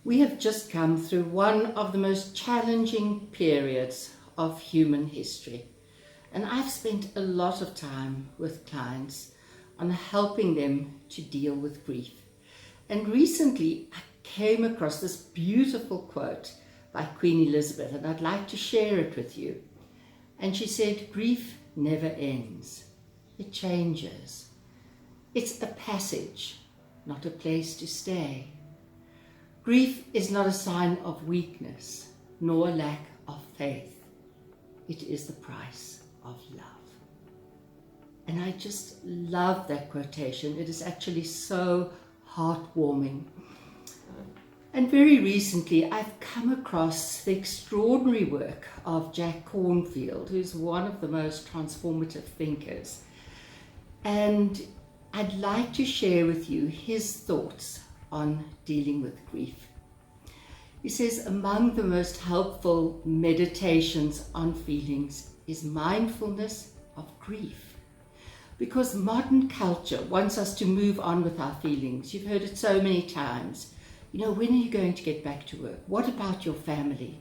We have just come through one of the most challenging periods of human history, and I've spent a lot of time with clients on helping them to deal with grief. And recently I came across this beautiful quote by Queen Elizabeth, and I'd like to share it with you. And she said, "Grief never ends. It changes. It's a passage, not a place to stay. Grief is not a sign of weakness, nor a lack of faith. It is the price of love." And I just love that quotation. It is actually so heartwarming. And very recently, I've come across the extraordinary work of Jack Kornfield, who's one of the most transformative thinkers. And I'd like to share with you his thoughts on dealing with grief. He says, among the most helpful meditations on feelings is mindfulness of grief. Because modern culture wants us to move on with our feelings. You've heard it so many times. When are you going to get back to work? What about your family?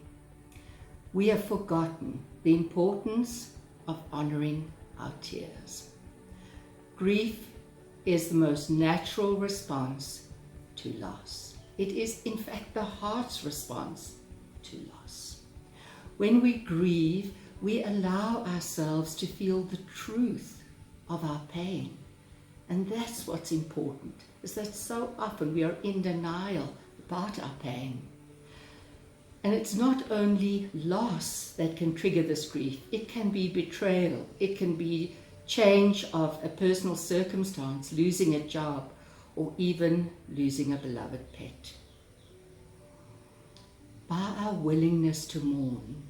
We have forgotten the importance of honoring our tears. Grief is the most natural response to loss. It is, in fact, the heart's response to loss. When we grieve, we allow ourselves to feel the truth of our pain. And that's what's important, is that so often we are in denial about our pain. And it's not only loss that can trigger this grief. It can be betrayal. It can be change of a personal circumstance, losing a job, or even losing a beloved pet. By our willingness to mourn,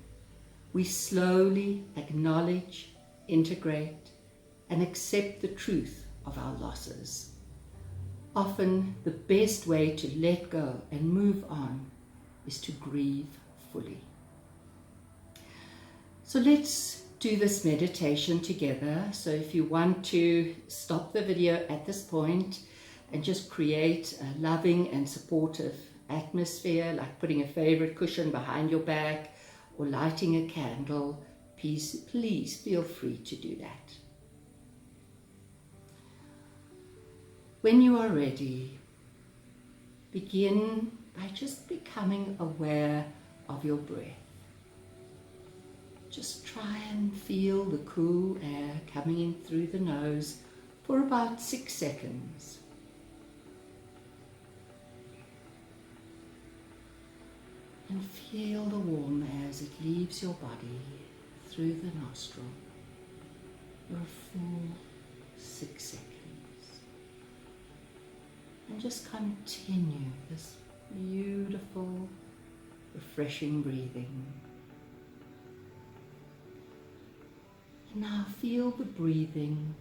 we slowly acknowledge, integrate, and accept the truth of our losses. Often the best way to let go and move on is to grieve fully. So let's do this meditation together. So if you want to stop the video at this point and just create a loving and supportive atmosphere, like putting a favorite cushion behind your back or lighting a candle, please feel free to do that. When you are ready, begin by just becoming aware of your breath. Just try and feel the cool air coming in through the nose for about 6 seconds. And feel the warm air as it leaves your body through the nostril for a full 6 seconds. And just continue this beautiful, refreshing breathing. And now feel the breathing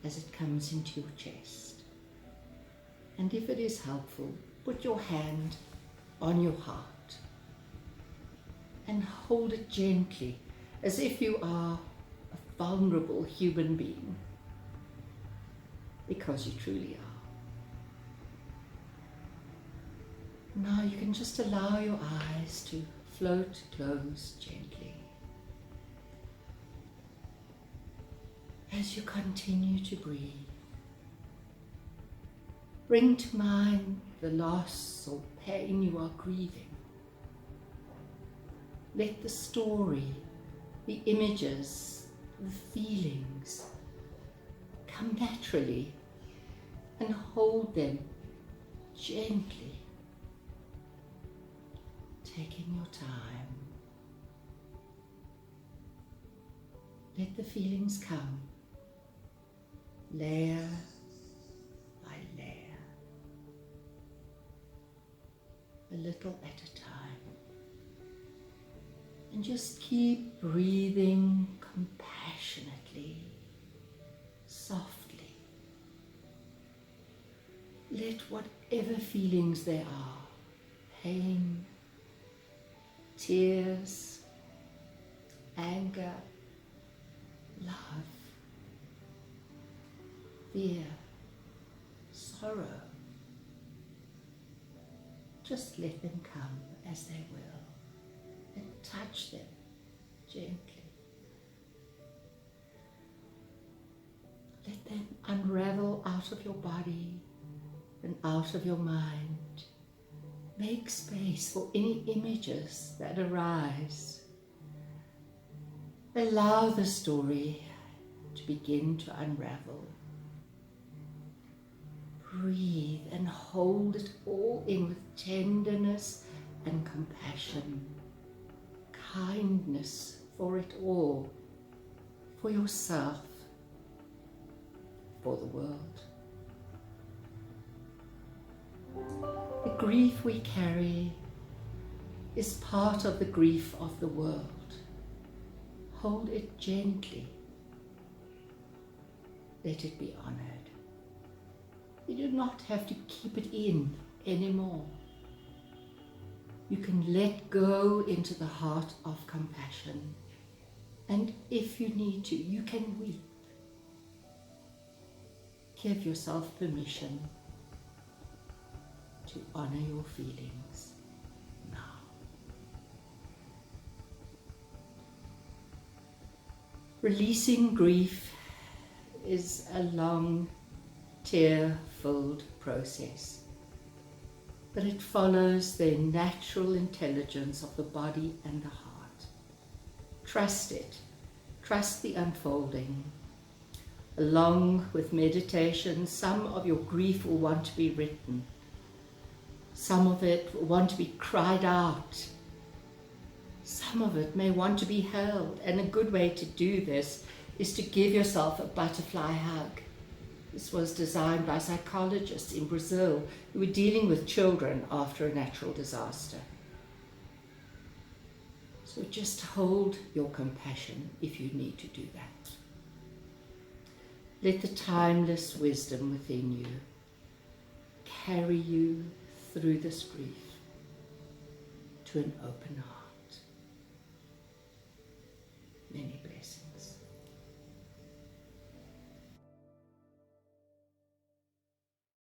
as it comes into your chest. And if it is helpful, put your hand on your heart and hold it gently, as if you are a vulnerable human being, because you truly are. Now you can just allow your eyes to float close gently. As you continue to breathe, bring to mind the loss or pain you are grieving. Let the story, the images, the feelings come naturally, and hold them gently, taking your time. Let the feelings come, layer by layer, a little at a time. And just keep breathing compassionately, softly. Let whatever feelings there are, pain, tears, anger, love, fear, sorrow, just let them come as they will and touch them gently. Let them unravel out of your body and out of your mind. Make space for any images that arise. Allow the story to begin to unravel. Breathe and hold it all in with tenderness and compassion, kindness for it all, for yourself, for the world. The grief we carry is part of the grief of the world. Hold it gently. Let it be honored. You do not have to keep it in anymore. You can let go into the heart of compassion. And if you need to, you can weep. Give yourself permission to honor your feelings now. Releasing grief is a long, tear-filled process, but it follows the natural intelligence of the body and the heart. Trust it. Trust the unfolding. Along with meditation, some of your grief will want to be written. Some of it will want to be cried out. Some of it may want to be held, and a good way to do this is to give yourself a butterfly hug. This was designed by psychologists in Brazil who were dealing with children after a natural disaster. So just hold your compassion if you need to do that. Let the timeless wisdom within you carry you through this grief to an open heart.